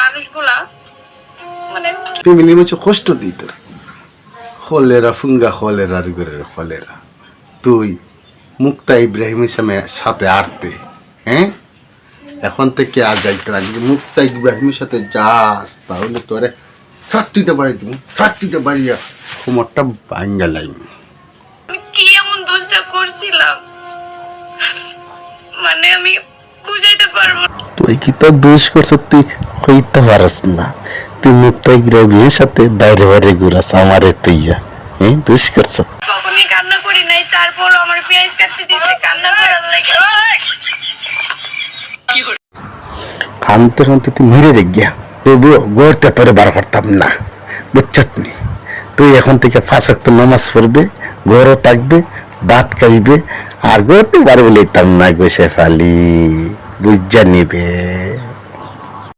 মানুষগুলা মানে ফ্যামিলির মধ্যে কষ্ট দিই তোর হলেরা ফুঙ্গা হলেরার করে হলেরা তুই মুক্তা ইব্রাহিমের সাথে আরতে হ্যাঁ এখন থেকে আর যাইতে না যদি মুক্তা ইব্রাহিমের সাথে যাস তাহলে তোরে ছাত্রিতে পারি তুমি ছাত্রিতে পারিয়া কোমরটা ভাঙ্গা লাইম আমি কি এমন দোষটা করছিলাম মানে আমি বুঝাইতে পারবো না। তুই কি তো দোষ করছ তুই হইতে পারস না তুই মুক্তা ইব্রাহিমের সাথে বাইরে বাইরে ঘুরাস আমারে তুইয়া হ্যাঁ দোষ করছ কখনই কান্না করি নাই, তারপরও আমার পেঁয়াজ কাটতে দিচ্ছে কান্না করার লাগে। কানতে কানতে তুই মেরে দেখ গিয়া তবুও গড়তে তোরে বার করতাম না বুঝছত নি তুই এখন থেকে 5 ওয়াক্ত নামাজ পড়বে ঘরও থাকবে ভাত খাইবে আর গড়তে পারবে লইতাম না গোসে ফালি বুঝা নিবে।